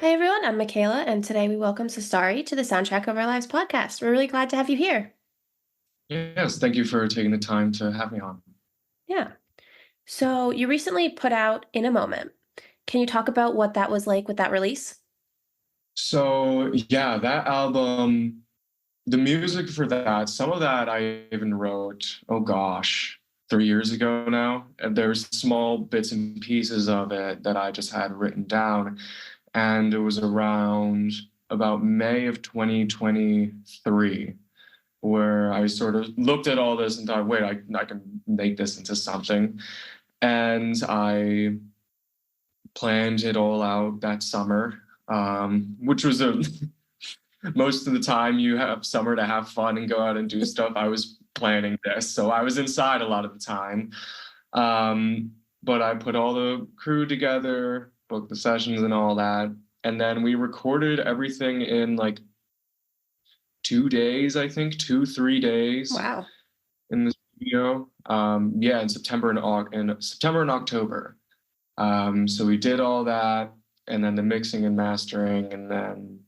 Hi, everyone. I'm Mackayla, and today we welcome Cestari to the Soundtrack of Our Lives podcast. We're really glad to have you here. Yes, thank you for taking the time to have me on. Yeah. So, you recently put out In a Moment. Can you talk about what that was like with that release? So, yeah, that album, the music for that, some of that I even wrote, oh gosh, 3 years ago now. And there's small bits and pieces of it that I just had written down. And it was around about May of 2023 where I sort of looked at all this and thought, wait, I can make this into something. And I planned it all out that summer, which was most of the time you have summer to have fun and go out and do stuff. I was planning this, so I was inside a lot of the time. But I put all the crew together, booked the sessions and all that, and then we recorded everything in like 2 days, I think, 3 days Wow. in the studio. Yeah, in September and October. So we did all that, and then the mixing and mastering, and then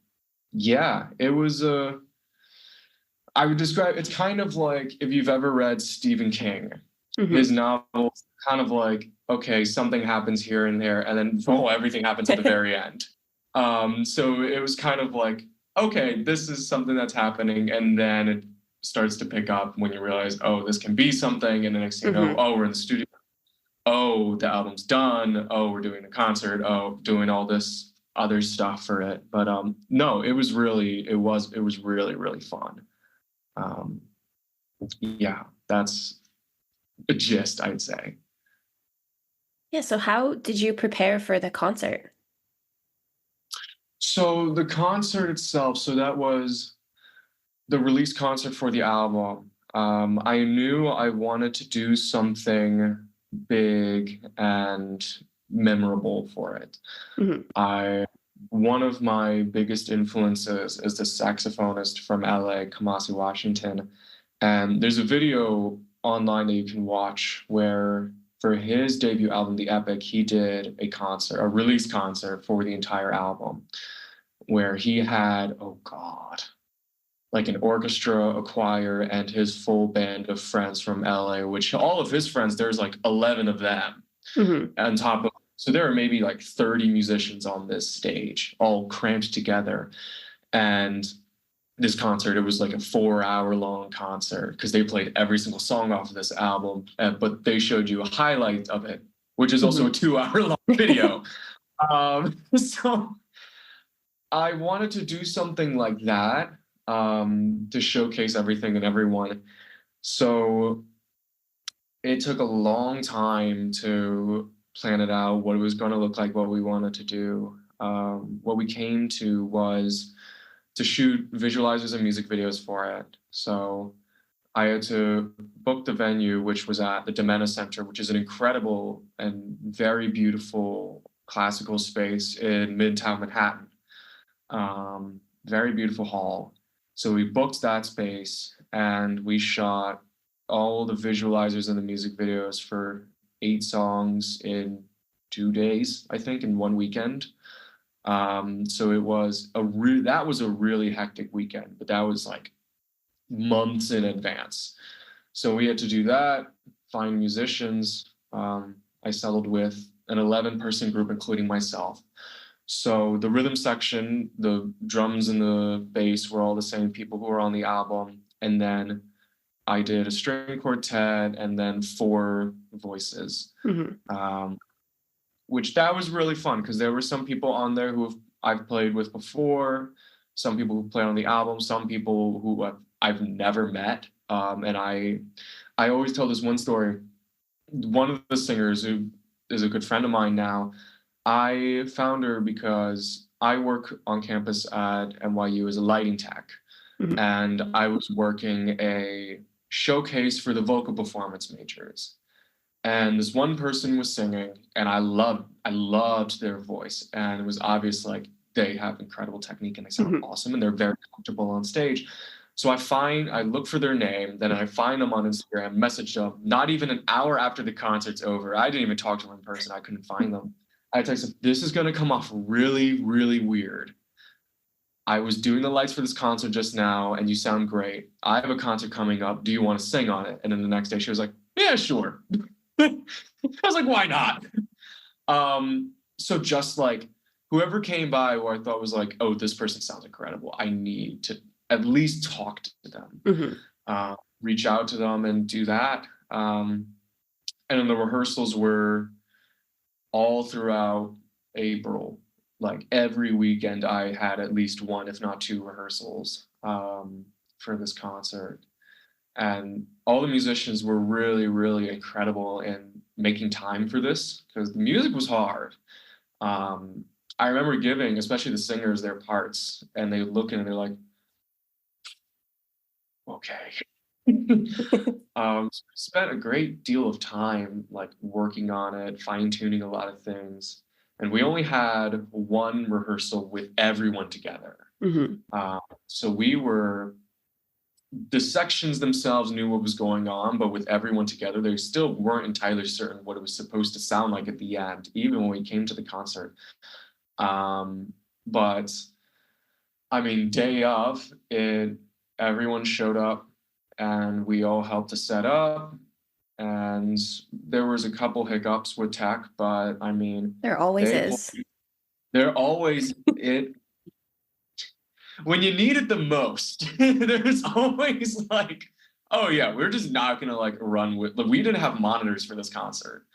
yeah, it was I would describe it's kind of like if you've ever read Stephen King, Hmm. his novels, kind of like okay, something happens here and there, and then oh, everything happens at the very end. So it was kind of like okay, this is something that's happening, and then it starts to pick up when you realize oh, this can be something, and the next thing you know, Hmm. oh, we're in the studio, oh, the album's done, oh, we're doing a concert, oh, doing all this other stuff for it. But no, it was really, really fun. Um yeah, that's a gist, I'd say. Yeah. So, how did you prepare for the concert? So the concert itself, so that was the release concert for the album. I knew I wanted to do something big and memorable for it. Hmm. I One of my biggest influences is the saxophonist from LA, Kamasi Washington. And there's a video online that you can watch where for his debut album, The Epic, he did a release concert for the entire album where he had, oh God, like an orchestra, a choir, and his full band of friends from LA, which all of his friends, there's like 11 of them Hmm. on top of, so there are maybe like 30 musicians on this stage all cramped together. And this concert, it was like a 4 hour long concert because they played every single song off of this album, but they showed you a highlight of it, which is also a Hmm. 2 hour long video. So I wanted to do something like that, to showcase everything and everyone. So it took a long time to plan it out, what it was going to look like, what we wanted to do. What we came to was to shoot visualizers and music videos for it. So I had to book the venue, which was at the Domena Center, which is an incredible and very beautiful classical space in Midtown Manhattan. Very beautiful hall. So we booked that space and we shot all the visualizers and the music videos for 8 songs in 2 days, I think, in one weekend. So that was a really hectic weekend, but that was like months in advance. So we had to do that, find musicians. I settled with an 11-person group, including myself. So the rhythm section, the drums and the bass were all the same people who were on the album. And then I did a string quartet and then 4 voices, Hmm. um, which that was really fun because there were some people on there who I've played with before, some people who played on the album, some people who I've never met. And I always tell this one story. One of the singers who is a good friend of mine now, I found her because I work on campus at NYU as a lighting tech, Hmm. and I was working a showcase for the vocal performance majors. And this one person was singing, and I loved their voice, and it was obvious like they have incredible technique and they sound Hmm. awesome and they're very comfortable on stage. So I look for their name, then I find them on Instagram, message them. Not even an hour after the concert's over, I didn't even talk to them in person. I couldn't find them. I texted, this is gonna come off really, really weird. I was doing the lights for this concert just now, and you sound great. I have a concert coming up. Do you want to sing on it? And then the next day she was like, yeah, sure. I was like, why not? So just like whoever came by who I thought was like, oh, this person sounds incredible. I need to at least talk to them, Hmm. reach out to them and do that. And then the rehearsals were all throughout April. Like every weekend, I had at least one, if not two, rehearsals for this concert. And all the musicians were really, really incredible in making time for this because the music was hard. Um, I remember giving, especially the singers, their parts, and they look and they're like, okay. So we spent a great deal of time like working on it, fine tuning a lot of things, and we only had one rehearsal with everyone together. Hmm. So we were the sections themselves knew what was going on, but with everyone together, they still weren't entirely certain what it was supposed to sound like at the end, even when we came to the concert. But I mean, day of it, everyone showed up and we all helped to set up. And there was a couple hiccups with tech, but I mean, There always they pulled, is. they're always it when you need it the most. There's always like, oh yeah, we're just not gonna like run with. Like, we didn't have monitors for this concert.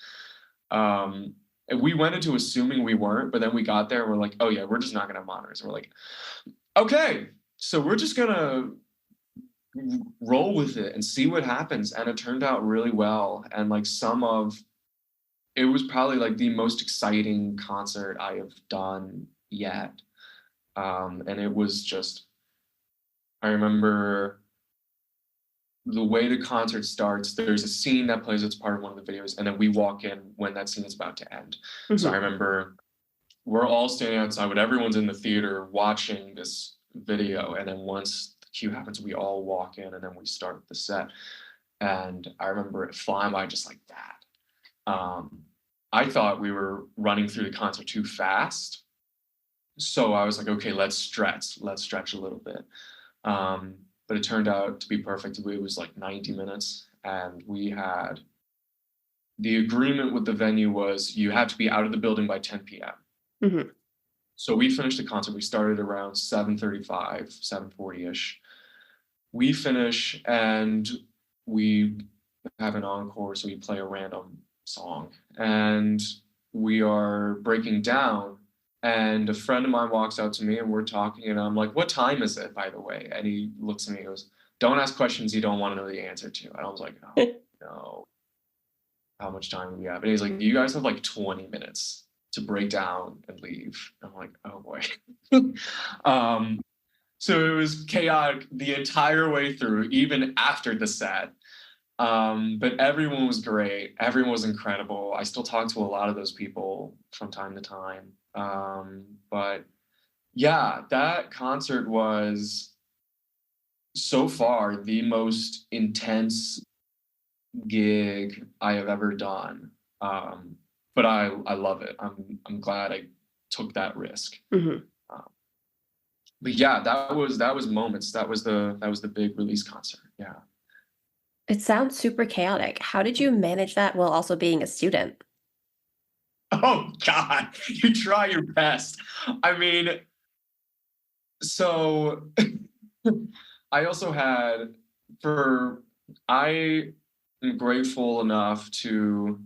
And we went into assuming we weren't, but then we got there and we're like, oh yeah, we're just not gonna have monitors. And we're like, okay, so we're just gonna roll with it and see what happens. And it turned out really well. And like it was probably like the most exciting concert I have done yet. And it was just, I remember the way the concert starts, there's a scene that plays, it's part of one of the videos, and then we walk in when that scene is about to end. So I Hmm. remember we're all standing outside, but everyone's in the theater watching this video. And then once the cue happens, we all walk in and then we start the set. And I remember it flying by just like that. I thought we were running through the concert too fast. So I was like, okay, let's stretch a little bit. But it turned out to be perfect. It was like 90 minutes. And we had the agreement with the venue was you had to be out of the building by 10 p.m. Hmm. So we finished the concert. We started around 7:35, 7:40-ish. We finish and we have an encore, so we play a random song. And we are breaking down. And a friend of mine walks out to me and we're talking, and I'm like, what time is it, by the way? And he looks at me and goes, don't ask questions you don't want to know the answer to. And I was like, oh no, how much time do we have? And he's like, you guys have like 20 minutes to break down and leave. I'm like, oh boy. um, so it was chaotic the entire way through, even after the set. But everyone was great. Everyone was incredible. I still talk to a lot of those people from time to time. But yeah, that concert was so far the most intense gig I have ever done. But I love it. I'm glad I took that risk. Hmm. Um, but yeah, that was moments. That was the big release concert. Yeah. It sounds super chaotic. How did you manage that while also being a student? Oh God, you try your best. I mean, so I also had for I am grateful enough to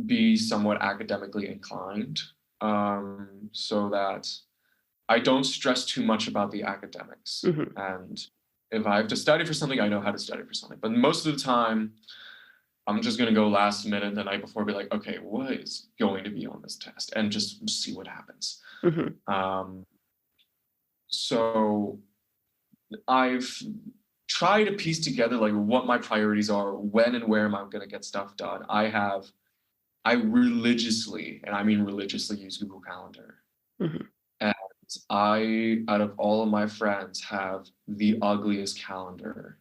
be somewhat academically inclined, so that I don't stress too much about the academics. Hmm. And if I have to study for something, I know how to study for something. But most of the time, I'm just going to go last minute the night before, be like, okay, what is going to be on this test, and just see what happens. Hmm. Um, so I've tried to piece together like what my priorities are, when and where am I going to get stuff done. I religiously, and I mean religiously, use Google Calendar. Hmm. And out of all of my friends, have the ugliest calendar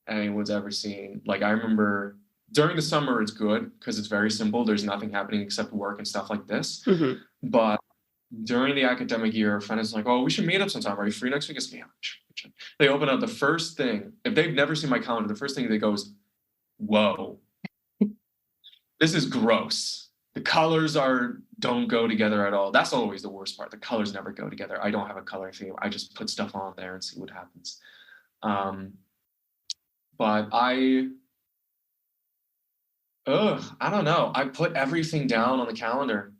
anyone's ever seen. Like, I remember During the summer, it's good because it's very simple. There's nothing happening except work and stuff like this. Hmm. But during the academic year, a friend is like, "Oh, we should meet up sometime. Are you free next week?" I say, "Yeah, sure." They open up the first thing. If they've never seen my calendar, the first thing they go is, "Whoa, this is gross. The colors are don't go together at all." That's always the worst part. The colors never go together. I don't have a color theme. I just put stuff on there and see what happens. Um, but I don't know. I put everything down on the calendar.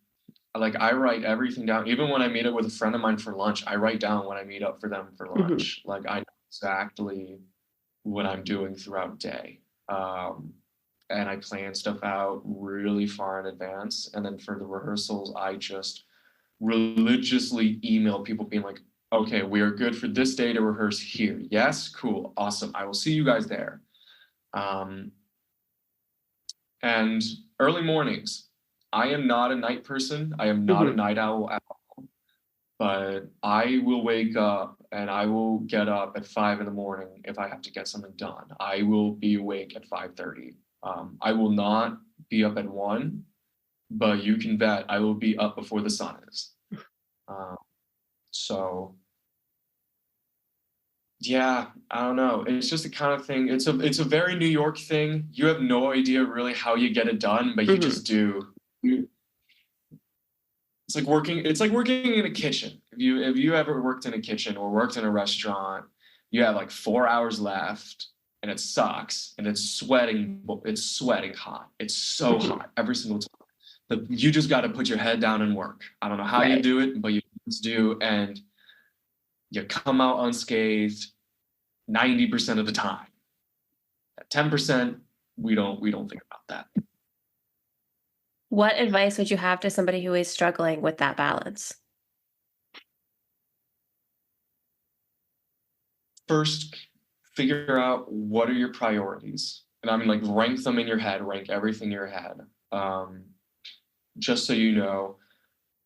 Like I write everything down. Even when I meet up with a friend of mine for lunch, I write down when I meet up for them for Hmm. lunch. Like I know exactly what I'm doing throughout the day. Um, and I plan stuff out really far in advance. And then for the rehearsals, I just religiously email people being like, okay, we are good for this day to rehearse here. Yes, cool, awesome. I will see you guys there. Um, and early mornings. I am not a night person. I am not a Hmm. night owl at all, but I will wake up and I will get up at 5 in the morning if I have to get something done. I will be awake at 5:30. I will not be up at 1, but you can bet I will be up before the sun is. Um, so yeah, I don't know. It's just the kind of thing. It's a very New York thing. You have no idea really how you get it done, but you Hmm. just do. It's like working in a kitchen. If you ever worked in a kitchen or worked in a restaurant, you have like 4 hours left and it sucks and it's sweating hot. It's so Hmm. hot every single time. But you just got to put your head down and work. I don't know how you Right. do it, but you just do, and you come out unscathed 90% of the time. At 10%, we don't think about that. What advice would you have to somebody who is struggling with that balance? First, figure out what are your priorities. And I mean, like, rank them in your head, rank everything in your head. Um, just so you know,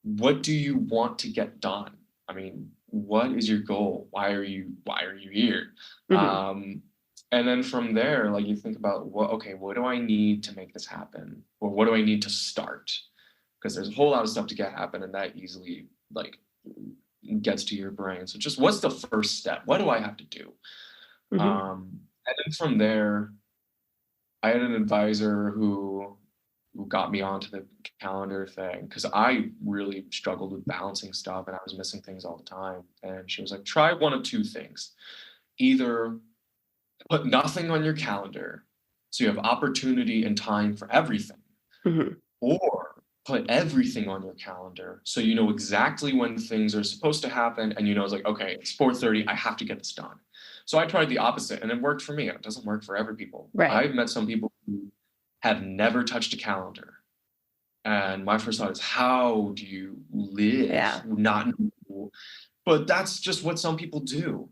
what do you want to get done? I mean, what is your goal? Why are you here? Hmm. Um, and then from there, like you think about what do I need to make this happen? Or what do I need to start? Because there's a whole lot of stuff to get happen, and that easily like gets to your brain. So just what's the first step? What do I have to do? Hmm. And then from there, I had an advisor who got me onto the calendar thing because I really struggled with balancing stuff and I was missing things all the time. And she was like, try one of two things. Either put nothing on your calendar so you have opportunity and time for everything, Hmm. or put everything on your calendar so you know exactly when things are supposed to happen and you know it's like, okay, it's 4:30, I have to get this done. So I tried the opposite and it worked for me. It doesn't work for every people. Right. I've met some people who have never touched a calendar. And my first thought is, how do you live Yeah. not know? But that's just what some people do.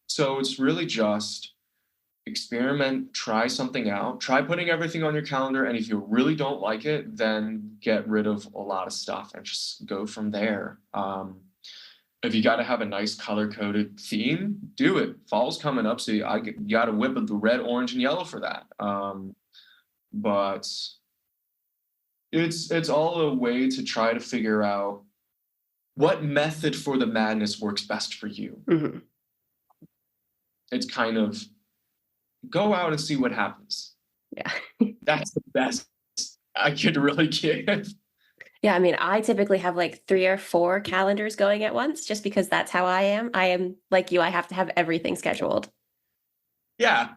So it's really just experiment, try something out, try putting everything on your calendar. And if you really don't like it, then get rid of a lot of stuff and just go from there. If you got to have a nice color coded theme, do it. Fall's coming up, so you got to whip up the red, orange, and yellow for that. But it's all a way to try to figure out what method for the madness works best for you. Hmm. It's kind of go out and see what happens. Yeah. That's the best I could really give. Yeah, I mean, I typically have like 3 or 4 calendars going at once just because that's how I am. I am like you, I have to have everything scheduled. Yeah.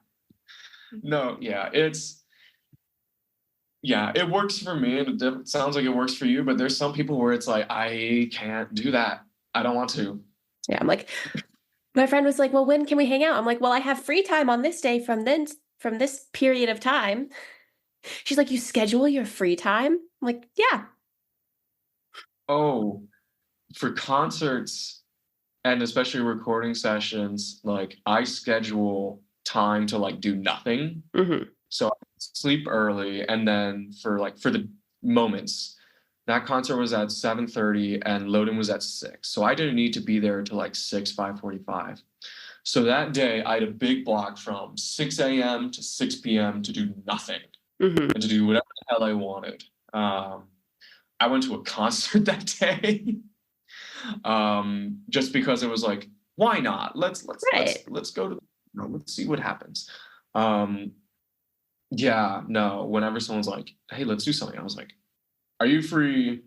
No, yeah, it works for me and it sounds like it works for you, but there's some people where it's like, I can't do that. I don't want to. Yeah, I'm like my friend was like, "Well, when can we hang out?" I'm like, "Well, I have free time on this day from this period of time." She's like, "You schedule your free time?" I'm like, "Yeah." Oh, for concerts and especially recording sessions, like I schedule time to like do nothing. Mhm. So I sleep early, and then for the moments, that concert was at 7:30 and loading was at 6. So I didn't need to be there till like 6, 5:45. So that day, I had a big block from 6 a.m. to 6 p.m. to do nothing Mhm. and to do whatever the hell I wanted. I went to a concert that day, just because it was like, why not? Right. Let's go to, let's see what happens. Um, yeah, no. Whenever someone's like, hey, let's do something, I was like, are you free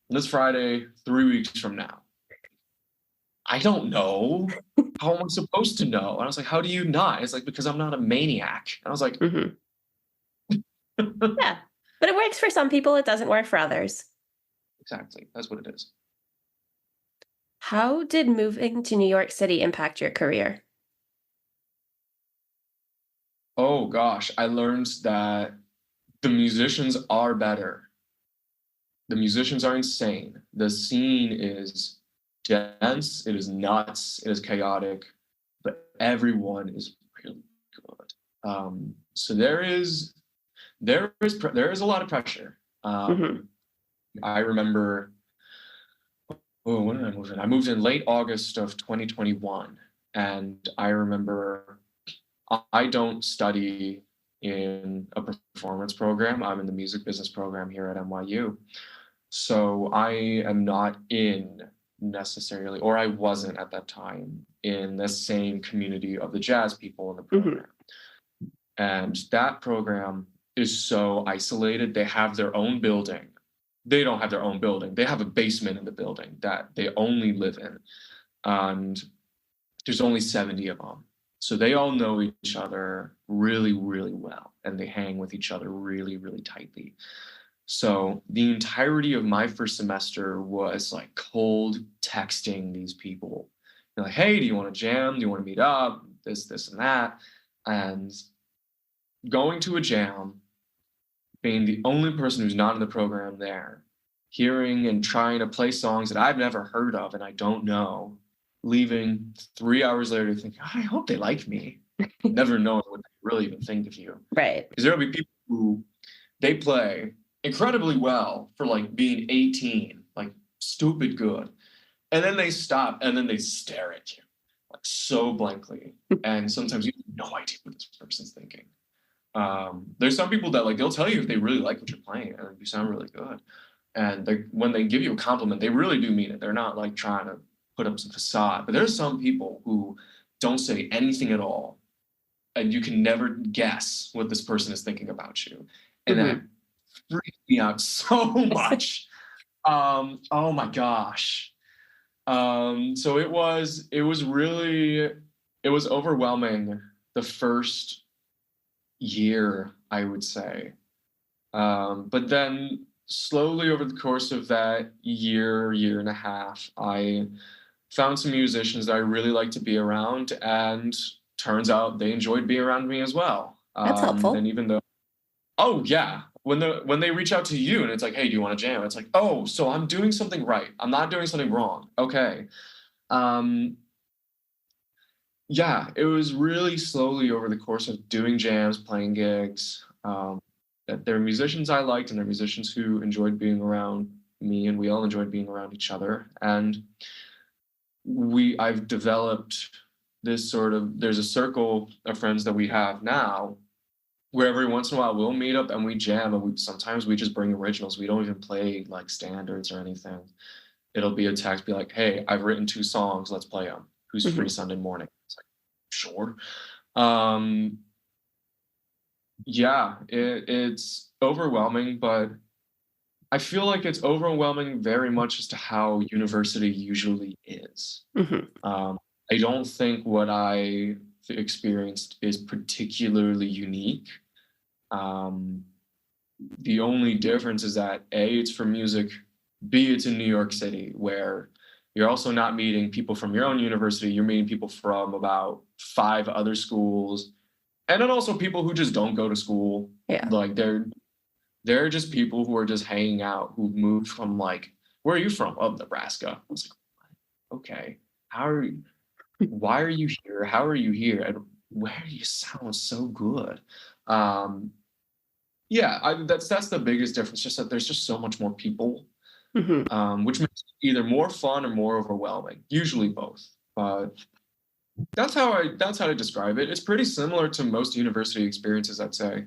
this Friday, 3 weeks from now? I don't know. How am I supposed to know? And I was like, how do you not? It's like, because I'm not a maniac. And I was like, Mhm. Yeah. But it works for some people, it doesn't work for others. exactly. That's what it is. How did moving to New York City impact your career? Oh gosh, I learned that the musicians are better. The musicians are insane. The scene is dense, it is nuts, it is chaotic, but everyone is really good. So there is a lot of pressure. Mhm. I remember, oh, when did I move in? I moved in late August of 2021, and I remember I don't study in a performance program. I'm in the music business program here at NYU. So I am not in necessarily, or I wasn't at that time, in the same community of the jazz people in the Mhm. program. And that program is so isolated. They have their own building. They don't have their own building. They have a basement in the building that they only live in. And there's only 70 of them. So they all know each other really, really well. And they hang with each other really, really tightly. So the entirety of my first semester was like cold texting these people. They're like, hey, do you want to jam? Do you want to meet up? This, and that. And going to a jam, being the only person who's not in the program there, hearing and trying to play songs that I've never heard of and I don't know, leaving 3 hours later thinking, I hope they like me, never knowing what they really even think of you. Right. Because there'll be people who they play incredibly well for like being 18, like stupid good. And then they stop and then they stare at you like so blankly. And sometimes you have no idea what this person's thinking. There's some people that like they'll tell you if they really like what you're playing and you sound really good. And when they give you a compliment, they really do mean it. They're not like trying to put up some facade. But there's some people who don't say anything at all, and you can never guess what this person is thinking about you. And that Mhm. freaked me out so much. Oh my gosh. So it was overwhelming the first year, I would say. But then slowly over the course of that year and a half, I found some musicians that I really like to be around, and turns out they enjoyed being around me as well. That's And helpful. even though, oh yeah, when they reach out to you and it's like, hey, do you want to jam? It's like, oh, so I'm doing something right. I'm not doing something wrong. Okay. Um, yeah, it was really slowly over the course of doing jams, playing gigs. That there are musicians I liked and there are musicians who enjoyed being around me, and we all enjoyed being around each other. And I've developed this sort of, there's a circle of friends that we have now where every once in a while we'll meet up and we jam, and sometimes we just bring originals. We don't even play like standards or anything. It'll be a text, be like, hey, I've written 2 songs, let's play them. Who's free Mhm. Sunday morning? It's like, sure. Um, yeah, it's overwhelming, but I feel like it's overwhelming very much as to how university usually is. Mhm. I don't think what I experienced is particularly unique. Um, the only difference is that A, it's for music, B, it's in New York City, where you're also not meeting people from your own university, you're meeting people from about 5 other schools, and then also people who just don't go to school. Yeah. Like they're just people who are just hanging out, who moved from like, where are you from? Oh, Nebraska. I was like, okay, how are you? Why are you here? How are you here? And where do you sound so good? Um, yeah, that's the biggest difference. Just that there's just so much more people, Mhm. which makes it either more fun or more overwhelming. Usually both. But That's how to describe it. It's pretty similar to most university experiences, I'd say.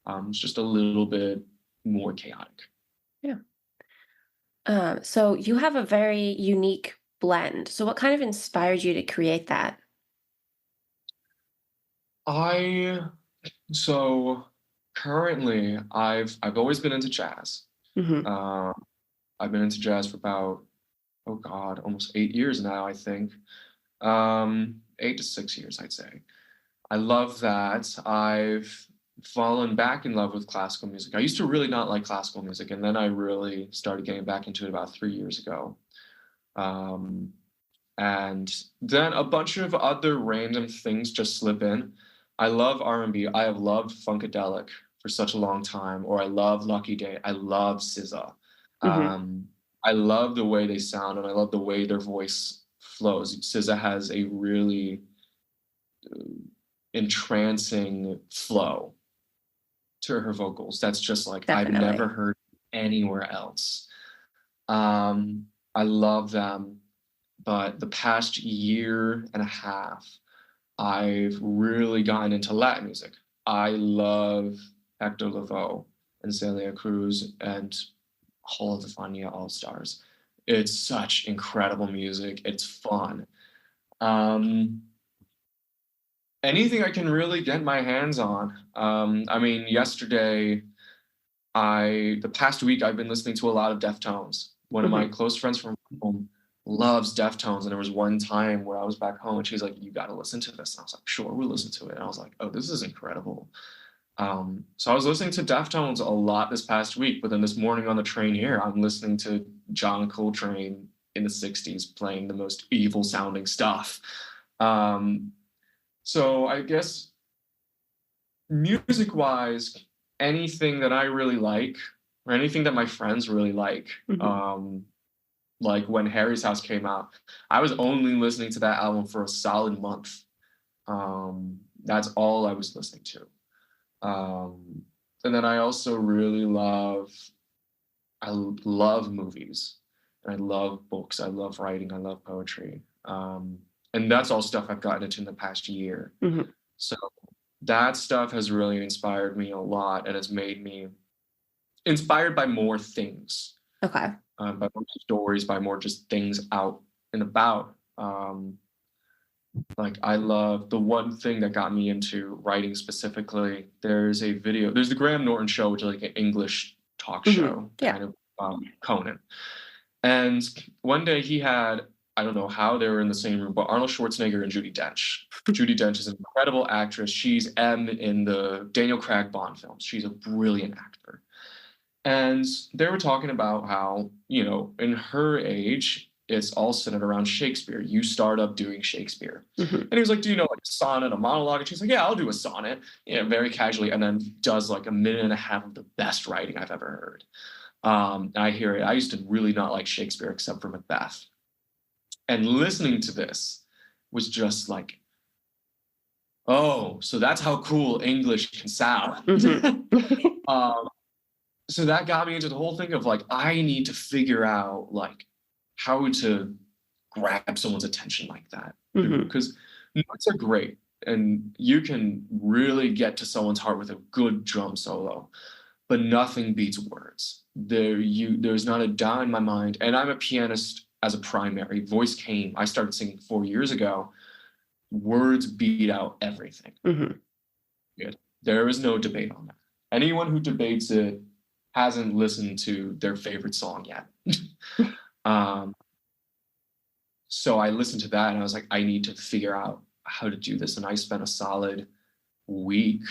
It's just a little bit more chaotic. Yeah. So you have a very unique blend. So what kind of inspired you to create that? I so currently I've always been into jazz. Hmm. Uh, I've been into jazz for about, oh God, almost 8 years now, I think. 8 to 6 years, I'd say. I love that. I've fallen back in love with classical music. I used to really not like classical music, and then I really started getting back into it about 3 years ago. Um, and then a bunch of other random things just slip in. I love R&B. I have loved Funkadelic for such a long time, or I love Lucky Day. I love SZA. Hmm. Um, I love the way they sound, and I love the way their voice flows. SZA has a really entrancing flow to her vocals that's just like I've never Definitely. heard anywhere else. I love them, but the past year and a half, I've really gotten into Latin music. I love Hector Lavoe and Celia Cruz and Hall of the Fania All Stars. It's such incredible music. It's fun. Um, Anything I can really get my hands on. I mean, the past week, I've been listening to a lot of Deftones. One of my Hmm. close friends from home loves Deftones, and there was one time where I was back home, and she's like, "You got to listen to this." And I was like, "Sure, we'll listen to it." And I was like, "Oh, this is incredible." So I was listening to Deftones a lot this past week, but then this morning on the train here, I'm listening to John Coltrane in the '60s playing the most evil sounding stuff. Um, so I guess music wise, anything that I really like, or anything that my friends really Hmm. like when Harry's House came out, I was only listening to that album for a solid month. That's all I was listening to. Um, and then I also really love movies. I love books. I love writing. I love poetry. And that's all stuff I've gotten into in the past year. Hmm. So that stuff has really inspired me a lot and has made me inspired by more things, Okay. by more stories, by more just things out and about. Like I love the one thing that got me into writing specifically. There's the Graham Norton show, which is like an English talk Hmm. show, Yeah. kind of Conan. And one day he had, I don't know how they were in the same room, but Arnold Schwarzenegger and Judi Dench. Judi Dench is an incredible actress. She's M in the Daniel Craig Bond films. She's a brilliant actor. And they were talking about how, in her age, it's all centered around Shakespeare. You start up doing Shakespeare. Hmm. And he was like, "Do you know like a sonnet, a monologue?" And she's like, "Yeah, I'll do a sonnet," very casually, and then does like a minute and a half of the best writing I've ever heard. And I hear it. I used to really not like Shakespeare except for Macbeth. And listening to this was just like, oh, so that's how cool English can sound. Hmm. um, so that got me into the whole thing of like, I need to figure out like how to grab someone's attention like that. Hmm. Because notes are great and you can really get to someone's heart with a good drum solo, but nothing beats words. There's not a doubt in my mind. And I'm a pianist as a primary. Voice came. I started singing 4 years ago. Words beat out everything. Hmm. Good. There is no debate on that. Anyone who debates it hasn't listened to their favorite song yet. um, so I listened to that and I was like, I need to figure out how to do this. And I spent a solid week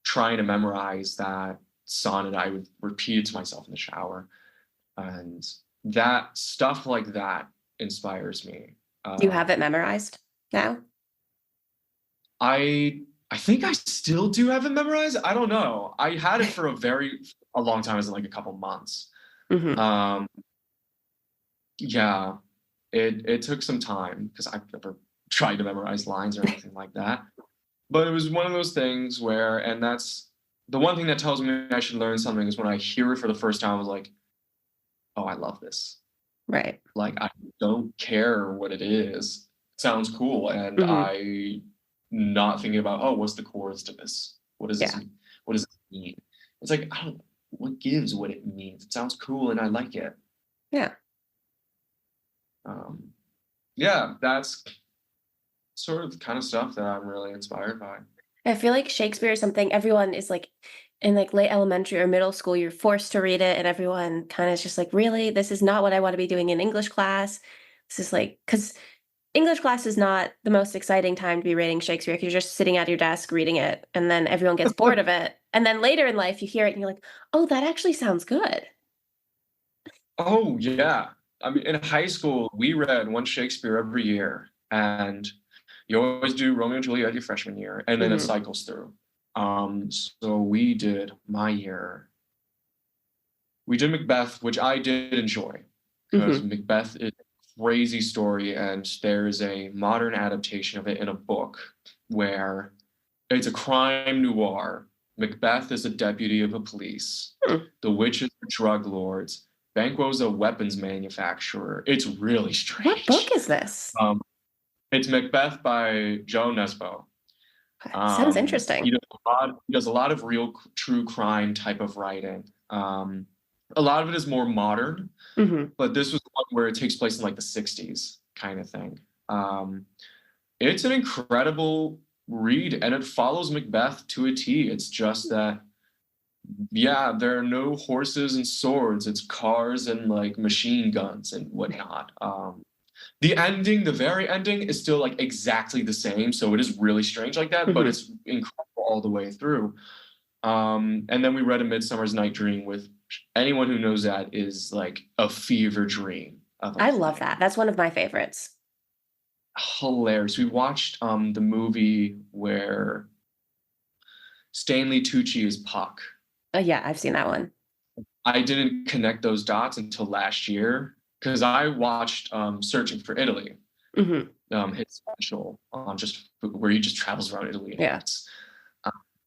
trying to memorize that sonnet. I would repeat it to myself in the shower. And that stuff like that inspires me. You have it Um, memorized now? I I think I still do have it memorized. I don't know. I had it for a long time, as in like a couple months. Hmm. Um, yeah, it took some time because I've never tried to memorize lines or anything like that. But it was one of those things where, and that's the one thing that tells me I should learn something is when I hear it for the first time, I was like, oh, I love this. Right. Like I don't care what it is. sounds cool, and Mhm. I not thinking about, oh, what's the chords to this? What does this Yeah. mean? What does this mean? It's like, I don't what gives what it means. It sounds cool and I like it. Yeah. Um, yeah, that's sort of the kind of stuff that I'm really inspired by. I feel like Shakespeare is something everyone is like in like late elementary or middle school, you're forced to read it, and everyone kind of is just like, really, this is not what I want to be doing in English class. This is like, because English class is not the most exciting time to be reading Shakespeare. 'Cause you're just sitting at your desk reading it, and then everyone gets bored of it. And then later in life, you hear it and you're like, oh, that actually sounds good. Oh, yeah. I mean, in high school, we read one Shakespeare every year, and you always do Romeo and Juliet your freshman year, and then it Hmm. cycles through. So we did my year. We did Macbeth, which I did enjoy because Hmm. Macbeth is a crazy story, and there's a modern adaptation of it in a book where it's a crime noir. Macbeth is a deputy of the police. Hmm. The witches are drug lords. Banquo's a weapons manufacturer. It's really What book strange. is this? Um, it's Macbeth by Joe Nesbo. Sounds interesting. He does a lot of real true crime type of writing. A lot of it is more modern, Hmm. but this was one where it takes place in like the 60s kind of thing. Um, it's an incredible read and it follows Macbeth to a T. It's just that, yeah, there are no horses and swords. It's cars and like machine guns and whatnot. The ending, the very ending, is still like exactly the same. So it is really strange like that, but Hmm. it's incredible all the way through. And then we read A Midsummer's Night Dream, with anyone who knows that is like a fever dream of a I love play. that. That's one of my favorites. Hilarious. We watched the movie where Stanley Tucci is Puck. Yeah, I've seen that one. I didn't connect those dots until last year because I watched Searching for Italy, Hmm. his special on just where he just travels around Italy and Yeah. acts.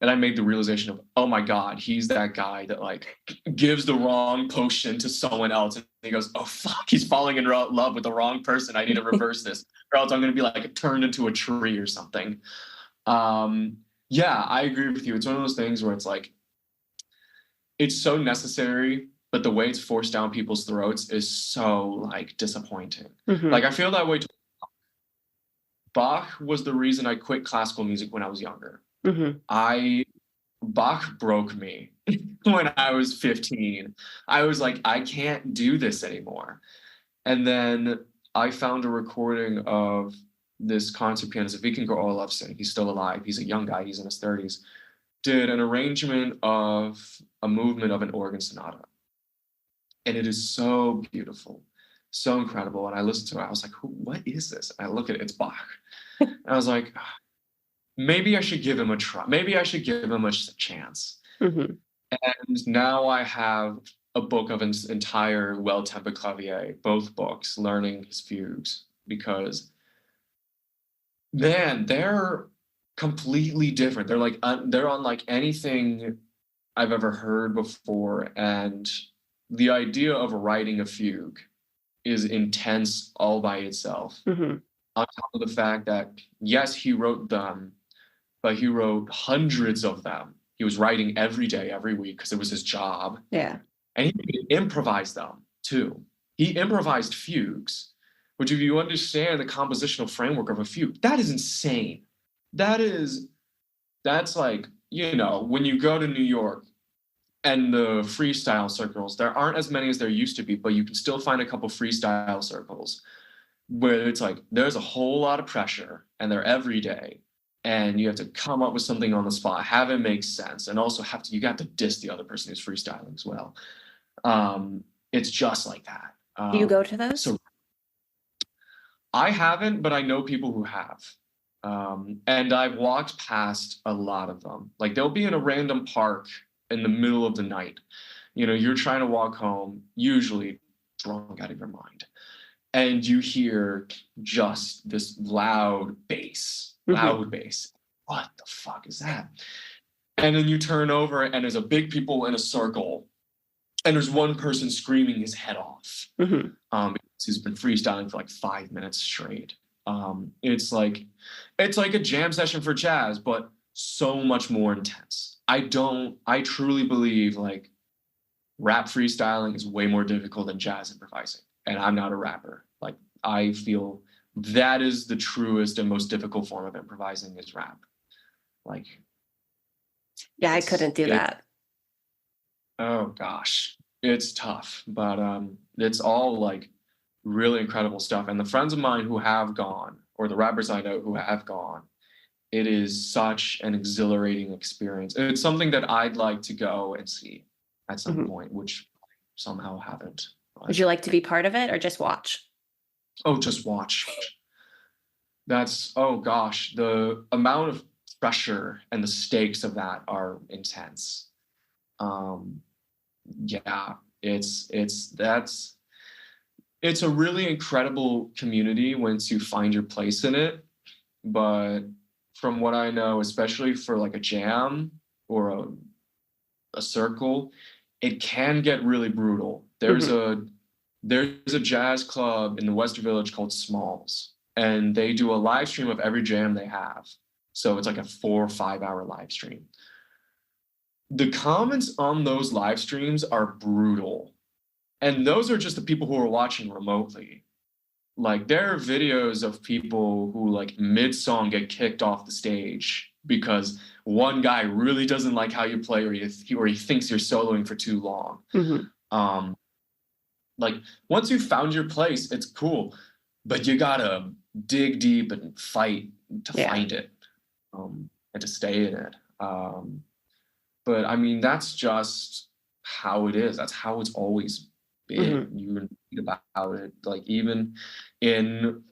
And I made the realization of, oh my God, he's that guy that like gives the wrong potion to someone else. And he goes, oh fuck, he's falling in love with the wrong person. I need to reverse this, or else I'm going to be like turned into a tree or something. Yeah, I agree with you. It's one of those things where it's like, it's so necessary, but the way it's forced down people's throats is so like disappointing. Hmm. Like I feel that way. Bach was the reason I quit classical music when I was younger. Hmm. I Bach broke me when I was 15. I was like, I can't do this anymore. And then I found a recording of this concert pianist, Vikingur Olafsson. He's still alive. He's a young guy. He's in his 30s. Did an arrangement of a movement of an organ sonata. And it is so beautiful, so incredible. And I listened to it. I was like, what is this? And I look at it. It's Bach. And I was like, maybe I should give him a try. Maybe I should give him a chance. Hmm. And now I have a book of an entire well-tempered clavier, both books, learning his fugues, because man, they're completely different. They're like they're unlike anything I've ever heard before, and the idea of writing a fugue is intense all by itself. Hmm. On top of the fact that yes, he wrote them, but he wrote hundreds of them. He was writing every day, every week, because it was his job. Yeah. And he could improvise them too. He improvised fugues, which if you understand the compositional framework of a fugue, that is insane. That is, that's like, when you go to New York and the freestyle circles, there aren't as many as there used to be, but you can still find a couple freestyle circles where it's like there's a whole lot of pressure and they're every day, and you have to come up with something on the spot, have it make sense, and also you got to diss the other person who's freestyling as well. It's just like that. Do you go to So those? I haven't, but I know people who have. And I've walked past a lot of them. Like they'll be in a random park in the middle of the night. You're trying to walk home, usually drunk out of your mind, and you hear just this Hmm. loud bass. What the fuck is that? And then you turn over and there's a big people in a circle, and there's one person screaming his head off Hmm. because he's been freestyling for like 5 minutes straight. It's like a jam session for jazz, but so much more intense. I truly believe like rap freestyling is way more difficult than jazz improvising. And I'm not a rapper. Like I feel that is the truest and most difficult form of improvising is rap. Like Yeah, I couldn't do it that. oh gosh, it's tough, but it's all like really incredible stuff. And the friends of mine who have gone, or the rappers I know who have gone, it is such an exhilarating experience. It's something that I'd like to go and see at some Mhm. point, which somehow haven't. Would But you like to be part of it or just watch? oh, just watch. That's oh gosh, the amount of pressure and the stakes of that are intense. Um, yeah, it's a really incredible community once you find your place in it. But from what I know, especially for like a jam or a circle, it can get really brutal. Mhm. There's a jazz club in the West Village called Smalls, and they do a live stream of every jam they have. So it's like a 4 or 5 hour live stream. The comments on those live streams are brutal. And those are just the people who are watching remotely. Like there are videos of people who like mid-song get kicked off the stage because one guy really doesn't like how you play, or he thinks you're soloing for too long. Mhm. Um, like once you've found your place, it's cool, but you gotta dig deep and fight to Yeah. find it, and to stay in it. But I mean, that's just how it is. That's how it's always been. Mhm. You can read about it, like even in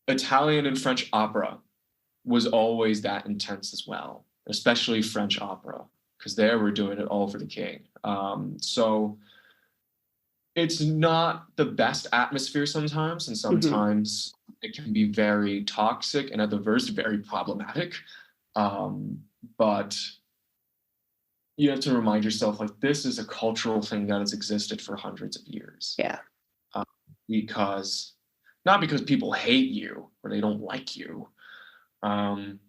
Italian and French opera was always that intense as well, especially French opera, because there we're doing it all for the king. So it's not the best atmosphere sometimes, and Mhm. sometimes it can be very toxic and at the worst very problematic. Um, but you have to remind yourself like this is a cultural thing that has existed for hundreds of years. Yeah. uh, because not because people hate you or they don't like you, um,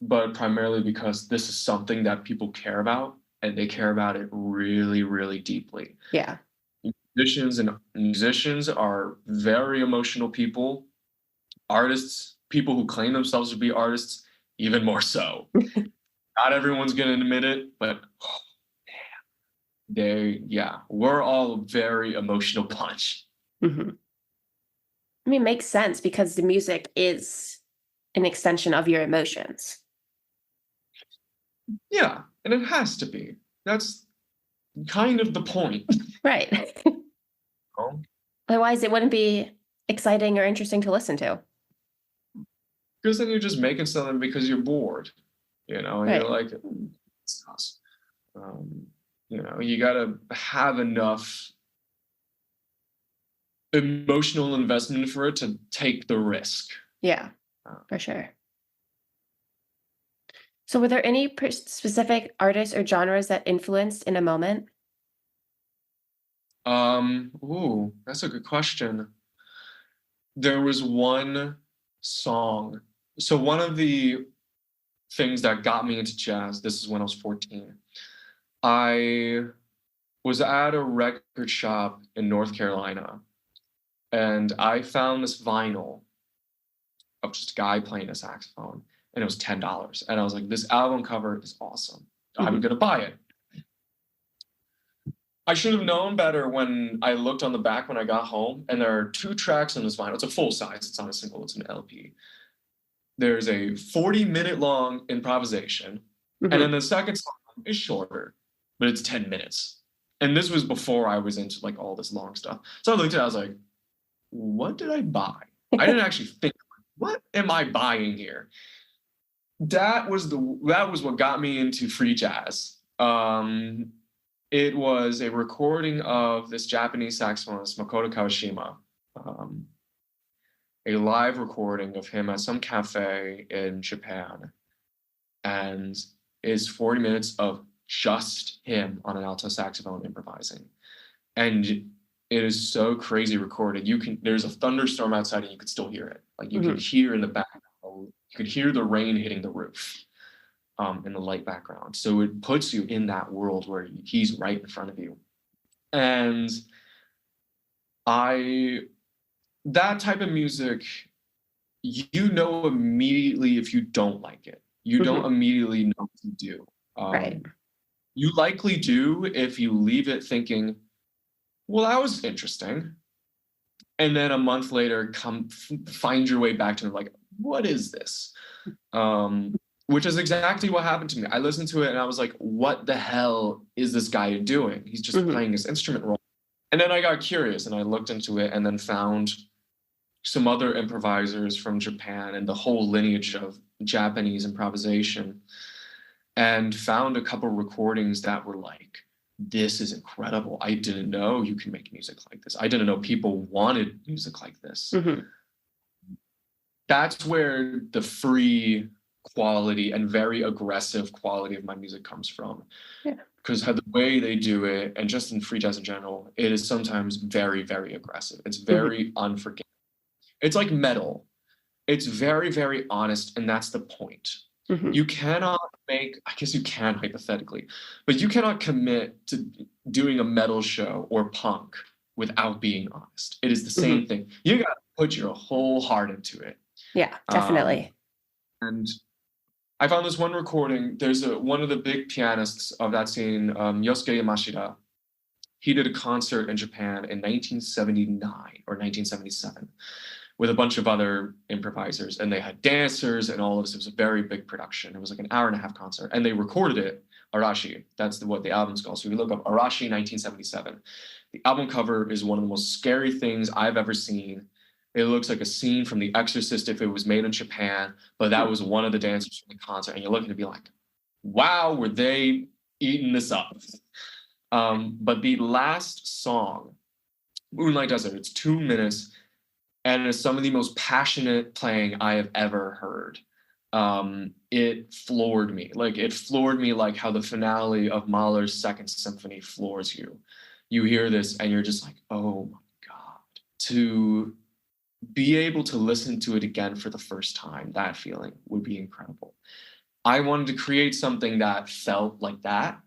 but primarily because this is something that people care about, and they care about it really, really deeply. Yeah. Musicians are very emotional people. Artists, people who claim themselves to be artists, even more so. Not everyone's going to admit it, but yeah, we're all a very emotional bunch. Mhm. I mean, it makes sense because the music is an extension of your emotions. Yeah, and it has to be. That's kind of the point. Right. know? Otherwise, it wouldn't be exciting or interesting to listen to. Because then you're just making something because you're bored, and you're Right. like, it's us. Um, you got to have enough emotional investment for it to take the risk. Yeah, Uh, for sure. So, were there any specific artists or genres that influenced in a moment? ooh, that's a good question. There was one song. So one of the things that got me into jazz, this is when I was 14. I was at a record shop in North Carolina, and I found this vinyl of just a guy playing a saxophone, and it was $10. And I was like, this album cover is awesome. I'm Mhm. gonna buy it. I should have known better when I looked on the back when I got home, and there are 2 tracks on this vinyl. It's a full size, it's not a single, it's an LP. There's a 40-minute long improvisation, and then Mhm. the second song is shorter, but it's 10 minutes. And this was before I was into like all this long stuff. So I looked at it, I was like, what did I buy? I didn't actually think, what am I buying here? That was what got me into free jazz. It was a recording of this Japanese saxophonist, Makoto Kawashima, um, a live recording of him at some cafe in Japan. And it's 40 minutes of just him on an alto saxophone improvising. And It is so crazy recorded. There's a thunderstorm outside and you could still hear it. Like you could Hmm. hear in the background, you could hear the rain hitting the roof in the light background. So it puts you in that world where he's right in front of you. And I, that type of music, you know immediately if you don't like it. You don't Hmm. immediately know what to do. Right. You likely do if you leave it thinking, well, that was interesting. And then a month later, find your way back to it, like, what is this? Which is exactly what happened to me. I listened to it and I was like, what the hell is this guy doing? He's just Hmm. playing his instrument wrong. And then I got curious and I looked into it and then found some other improvisers from Japan and the whole lineage of Japanese improvisation, and found a couple recordings that were like, this is incredible. I didn't know you can make music like this. I didn't know people wanted music like this. Hmm. That's where the free quality and very aggressive quality of my music comes from. Yeah. Because the way they do it, and just in free jazz in general, it is sometimes very, very aggressive. It's Hmm. very unforgiving. It's like metal. It's very, very honest, and that's the point. Hmm. You cannot I guess you can hypothetically, but you cannot commit to doing a metal show or punk without being honest. It is the Hmm. same thing. You got to put your whole heart into it. Yeah, Um, definitely. and I found this one recording. There's one of the big pianists of that scene, Yosuke Yamashita. He did a concert in Japan in 1979 or 1977 with a bunch of other improvisers, and they had dancers and all of this. It was a very big production. It was like an hour and a half concert, and they recorded it. Arashi, that's what the album's called. So we look up Arashi 1977. The album cover is one of the most scary things I've ever seen. It looks like a scene from The Exorcist if it was made in Japan, but that was one of the dancers from the concert, and you're looking to be like, wow, were they eating this up? But the last song, Moonlight Desert, it's 2 minutes, and it's some of the most passionate playing I have ever heard. It floored me. Like it floored me like how the finale of Mahler's Second Symphony floors you. You hear this and you're just like, oh my God. To be able to listen to it again for the first time, that feeling would be incredible. I wanted to create something that felt like that,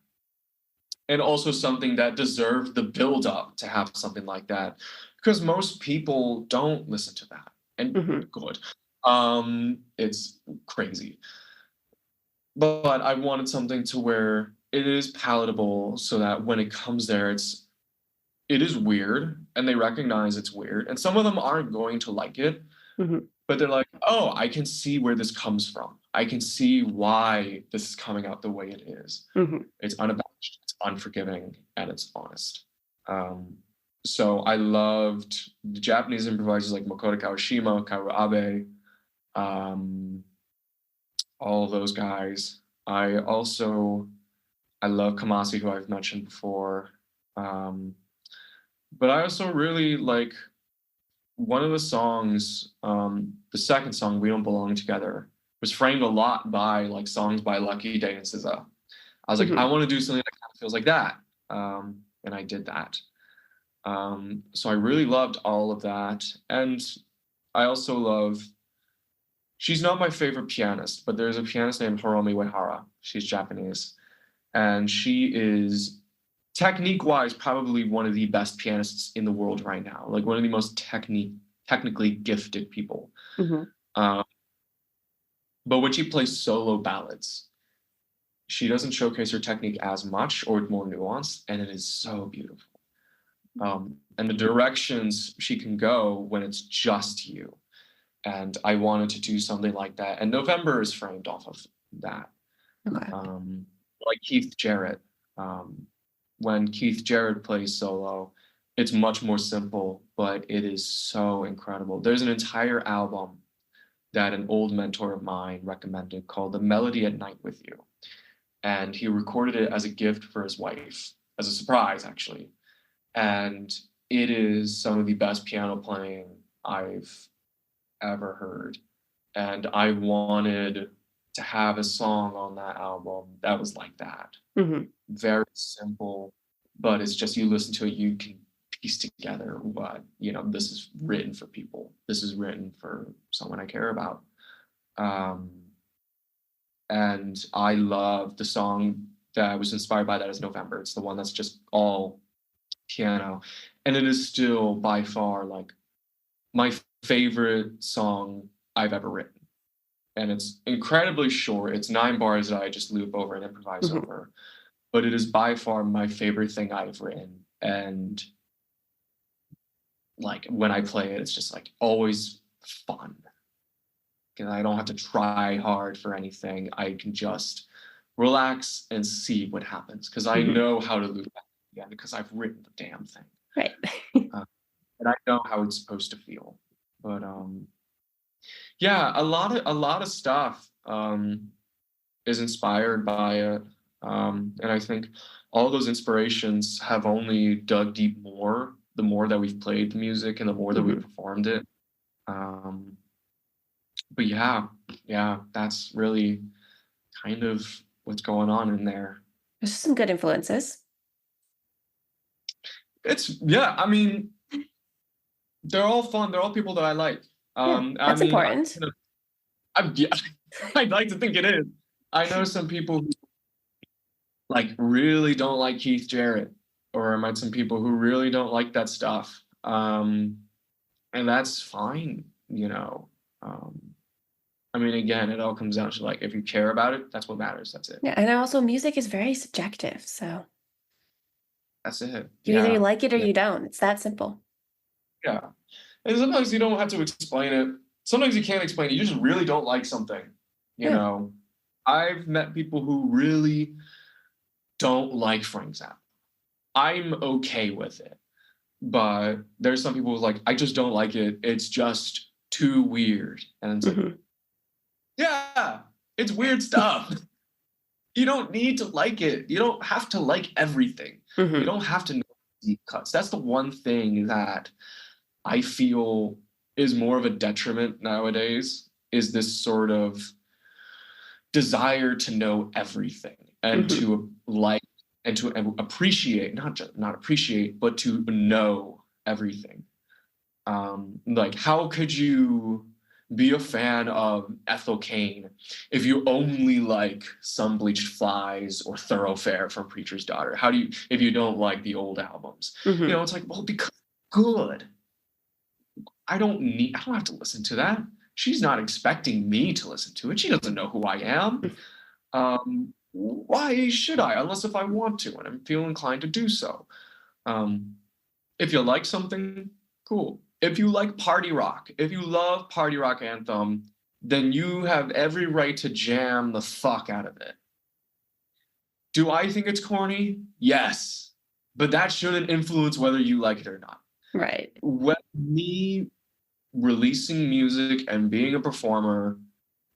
and also something that deserved the build up to have something like that, because most people don't listen to that, and Hmm. good. It's crazy, but I wanted something to where it is palatable so that when it comes there, it is weird and they recognize it's weird, and some of them aren't going to like it, Hmm. but they're like, oh, I can see where this comes from. I can see why this is coming out the way it is. Hmm. It's unabashed, it's unforgiving, and it's honest. Um, so I loved the Japanese improvisers like Makoto Kawashima, Kaoru Abe, um, all of those guys. I love Kamasi, who I've mentioned before. Um, but I also really like one of the songs, the second song, "We Don't Belong Together," was framed a lot by like songs by Lucky Day and SZA. I was like, I Hmm. want to do something that kind of feels like that, and I did that. So I really loved all of that, and I also love. She's not my favorite pianist, but there's a pianist named Hiromi Uehara. She's Japanese, and she is technique-wise probably one of the best pianists in the world right now. Like one of the most technically gifted people. Hmm. Um, but when she plays solo ballads, she doesn't showcase her technique as much or more nuanced, and it is so beautiful. And the directions she can go when it's just you. And I wanted to do something like that. And November is framed off of that. Okay. Like Keith Jarrett. Um, when Keith Jarrett plays solo, it's much more simple, but it is so incredible. There's an entire album that an old mentor of mine recommended called The Melody at Night with You. And he recorded it as a gift for his wife, as a surprise, actually. And it is some of the best piano playing I've ever heard. And I wanted to have a song on that album that was like that. Hmm. Very simple, but it's just you listen to it, you can piece together what, this is written for people. This is written for someone I care about. Um, and I love the song that was inspired by that is November. It's the one that's just all piano. And it is still by far like my favorite song I've ever written. And it's incredibly short. It's 9 bars that I just loop over and improvise Mhm. over. But it is by far my favorite thing I've written. And like when I play it, it's just like always fun. And I don't have to try hard for anything. I can just relax and see what happens because I Mhm. know how to loop back again because I've written the damn thing. Right. Uh, and I know how it's supposed to feel. But yeah, a lot of stuff is inspired by it. And I think all those inspirations have only dug deep more the more that we've played the music and the more that we've Mhm. performed it. Um, but yeah, that's really kind of what's going on in there. There's some good influences. It's yeah, I mean, they're all fun. They're all people that I like. Yeah, I that's mean, important. yeah, I'd like to think it is. I know some people who like really don't like Keith Jarrett, or I met some people who really don't like that stuff. And that's fine, you know. Um, I mean, again, it all comes down to like if you care about it, that's what matters. That's it. Yeah, and also music is very subjective, so That's it. you either Yeah. like it or Yeah. you don't. It's that simple. Yeah. And sometimes you don't have to explain it. Sometimes you can't explain it. You just really don't like something. You Yeah. know, I've met people who really don't like Frank Zappa. I'm okay with it. But there's some people who like, I just don't like it. It's just too weird. And it's like, Mhm. yeah, it's weird stuff. You don't need to like it. You don't have to like everything. You Mhm. don't have to know deep cuts. That's the one thing that I feel is more of a detriment nowadays is this sort of desire to know everything and Mhm. to like and to appreciate not appreciate but to know everything. Like how could you be a fan of Ethel Cain if you only like Some Bleached Flies or Thoroughfare from Preacher's Daughter? How do you if you don't like the old albums? Mhm. It's like, well, because good. I don't have to listen to that. She's not expecting me to listen to it. She doesn't know who I am. Why should I? Unless if I want to and I'm feel inclined to do so. Um, if you like something, cool. If you like party rock, if you love Party Rock Anthem, then you have every right to jam the fuck out of it. Do I think it's corny? Yes. But that shouldn't influence whether you like it or not. Right. Me releasing music and being a performer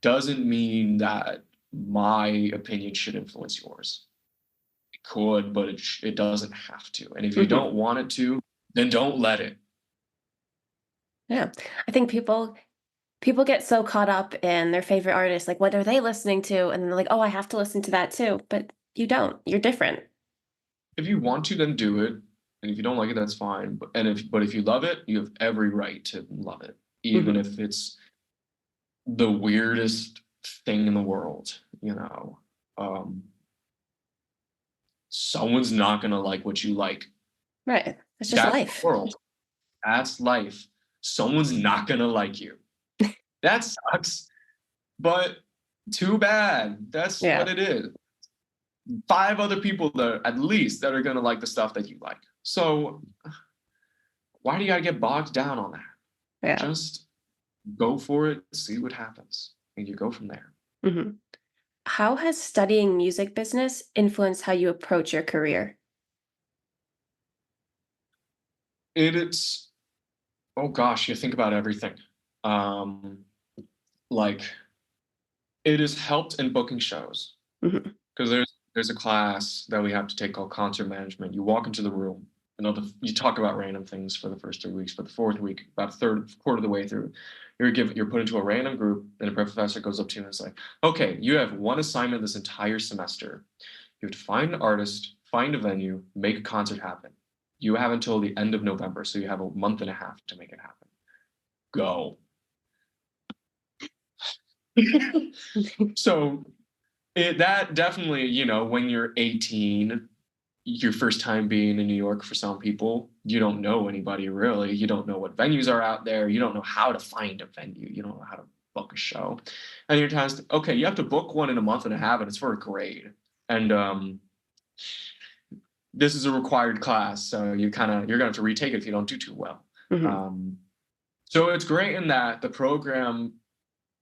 doesn't mean that my opinion should influence yours. It could, but it doesn't have to. And if you Mhm. don't want it to, then don't let it. Yeah. I think people get so caught up in their favorite artist, like what are they listening to? And they're like, oh, I have to listen to that too. But you don't. You're different. If you want to, then do it. And if you don't like it, that's fine. But if you love it, you have every right to love it, even Mhm. if it's the weirdest thing in the world. Um, someone's not gonna like what you like. Right. It's just That's the life. world. That's life. Someone's not gonna like you. That sucks, but too bad. That's what Yeah. it is. 5 other people that at least that are gonna like the stuff that you like. So why do you gotta get bogged down on that? Yeah. Just go for it, see what happens, and you go from there. Mhm. How has studying music business influenced how you approach your career? It's oh gosh, you think about everything. Um, like it has helped in booking shows Mhm. because there's a class that we have to take called concert management. You walk into the room, you talk about random things for the first 3 weeks, but the fourth week, about a third quarter of the way through, you're put into a random group, and a professor goes up to you and is like, "Okay, you have one assignment this entire semester. You have to find an artist, find a venue, make a concert happen. You have until the end of November, so you have a month and a half to make it happen. Go. So that definitely, when you're 18, your first time being in New York for some people, you don't know anybody really. You don't know what venues are out there. You don't know how to find a venue. You don't know how to book a show. And you're tasked, okay, you have to book one in a month and a half, and it's for a grade. And this is a required class, so you're gonna have to retake it if you don't do too well. Mhm. So it's great in that the program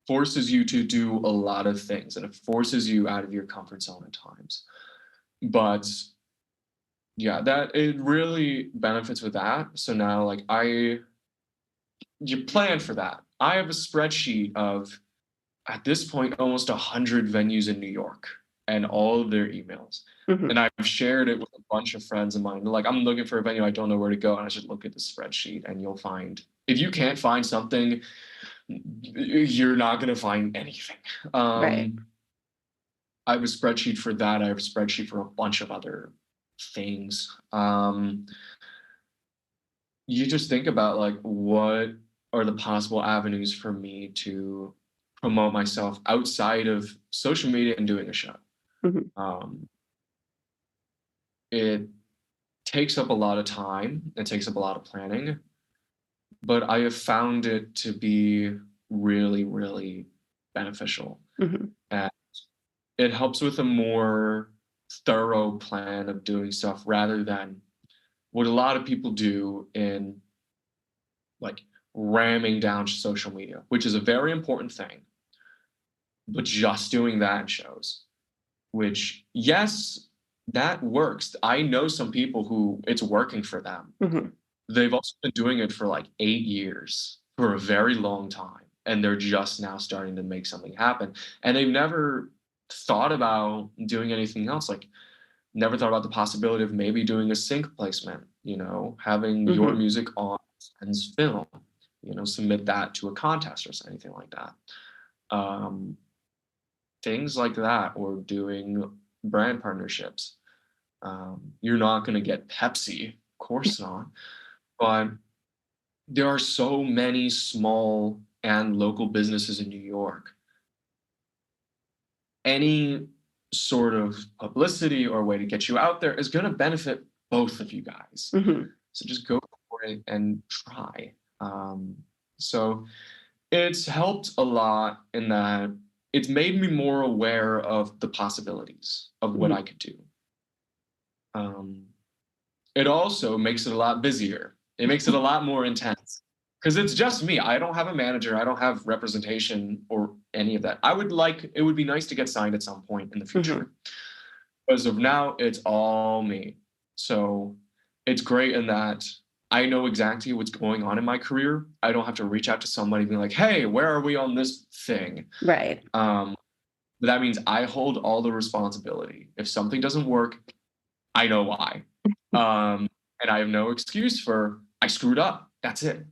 forces you to do a lot of things, and it forces you out of your comfort zone at times. But yeah, that it really benefits with that. So now, like, you plan for that. I have a spreadsheet of, at this point, almost 100 venues in New York and all of their emails. Mhm. And I've shared it with a bunch of friends of mine. Like, I'm looking for a venue, I don't know where to go, and I should look at the spreadsheet, and you'll find, if you can't find something, you're not going to find anything. Right. I have a spreadsheet for that. I have a spreadsheet for a bunch of other things. You just think about, like, what are the possible avenues for me to promote myself outside of social media and doing a show. Mhm. Um, it takes up a lot of time. It takes up a lot of planning, but I have found it to be really, really beneficial. Mhm. And it helps with a more thorough plan of doing stuff rather than what a lot of people do in, like, ramming down social media, which is a very important thing, but just doing that in shows, which, yes, that works. I know some people who it's working for them. Mhm. They've also been doing it for like 8 years, for a very long time, and they're just now starting to make something happen. And they've never thought about doing anything else. Like, never thought about the possibility of maybe doing a sync placement, having your Mhm. music on someone's film, submit that to a contest or anything like that. Um, Things like that, or doing brand partnerships. You're not going to get Pepsi, of course not, but there are so many small and local businesses in New York. Any sort of publicity or way to get you out there is going to benefit both of you guys. Mhm. So just go for it and try. So it's helped a lot in that it's made me more aware of the possibilities of what Mhm. I could do. Um, it also makes it a lot busier. It makes it a lot more intense because it's just me. I don't have a manager. I don't have representation or any of that. It would be nice to get signed at some point in the Mhm. future. As of now, it's all me. So it's great in that I know exactly what's going on in my career. I don't have to reach out to somebody and be like, hey, where are we on this thing? Right. But that means I hold all the responsibility. If something doesn't work, I know why. And I have no excuse for I screwed up. That's it.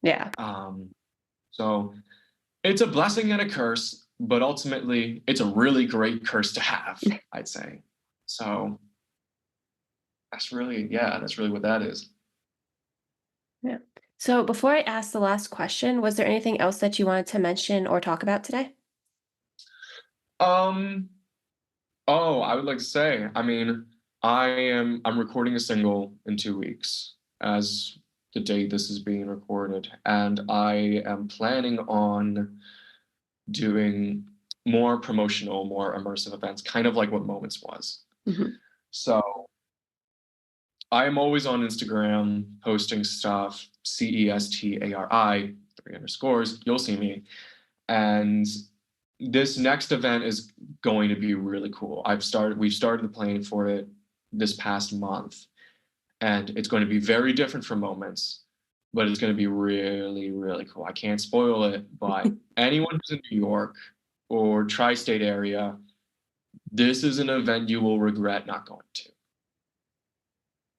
Yeah. Um, so it's a blessing and a curse, but ultimately it's a really great curse to have, I'd say. So that's really what that is. Yeah. So before I ask the last question, was there anything else that you wanted to mention or talk about today? Um, oh, I would like to say, I mean, I'm recording a single in 2 weeks as the date this is being recorded, and I am planning on doing more promotional, more immersive events, kind of like what Moments was. Mhm. So I am always on Instagram posting stuff, Cestari, three underscores. You'll see me. And this next event is going to be really cool. We've started the planning for it this past month, and it's going to be very different from Moments, but it's going to be really, really cool. I can't spoil it, but anyone who's in New York or tri-state area, this is an event you will regret not going to.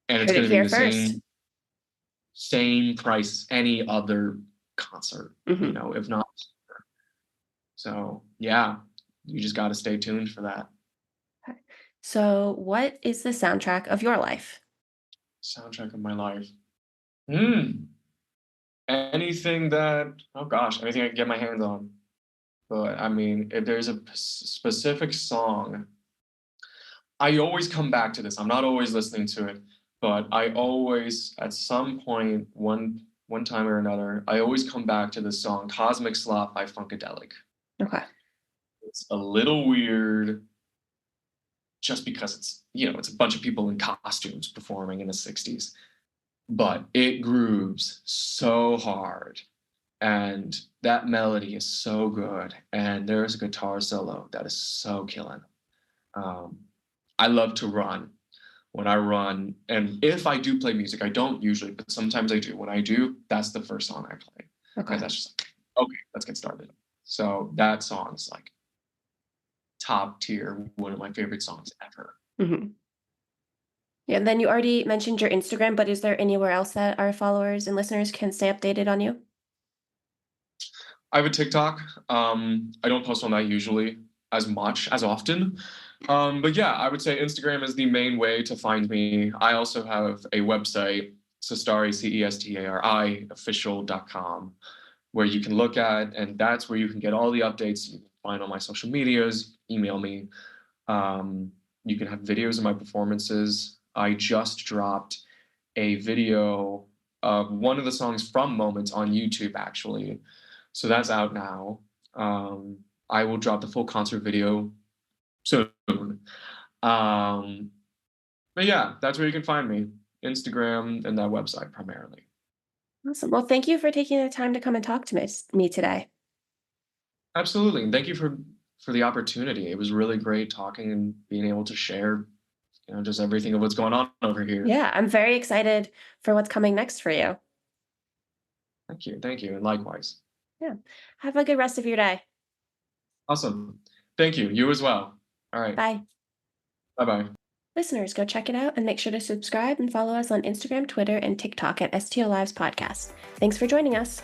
And it's Heard it going to be here the first. same price as any other concert, Mhm. if not. So yeah, you just got to stay tuned for that. Okay. So what is the soundtrack of your life? Soundtrack of my life. Hmm. Anything that, oh gosh, anything I can get my hands on. But I mean, if there's a specific song, I always come back to this. I'm not always listening to it, but I always, at some point, one time or another, I always come back to the song "Cosmic Slop" by Funkadelic. Okay. It's a little weird, just because it's a bunch of people in costumes performing in the '60s, but it grooves so hard, and that melody is so good, and there's a guitar solo that is so killing. Um, I love to run. When I run, and if I do play music, I don't usually, but sometimes I do. When I do, that's the first song I play because Okay. that's just like, okay, let's get started. So that song's like top tier, one of my favorite songs ever. Hmm. Yeah, and then you already mentioned your Instagram, but is there anywhere else that our followers and listeners can stay updated on you? I have a TikTok. I don't post on that usually as often. But yeah, I would say Instagram is the main way to find me. I also have a website, Cestari, Cestari, official.com, where you can look at, and that's where you can get all the updates. You can find all my social medias, email me. Um, you can have videos of my performances. I just dropped a video of one of the songs from Moments on YouTube, actually. So that's out now. Um, I will drop the full concert video soon. Um, but yeah, that's where you can find me, Instagram and that website primarily. Awesome. Well, thank you for taking the time to come and talk to me today. Absolutely. And thank you for the opportunity. It was really great talking and being able to share, just everything of what's going on over here. Yeah, I'm very excited for what's coming next for you. Thank you. Thank you. And likewise. Yeah. Have a good rest of your day. Awesome. Thank you. You as well. All right. Bye. Bye-bye. Listeners, go check it out and make sure to subscribe and follow us on Instagram, Twitter, and TikTok at STO Lives Podcast. Thanks for joining us.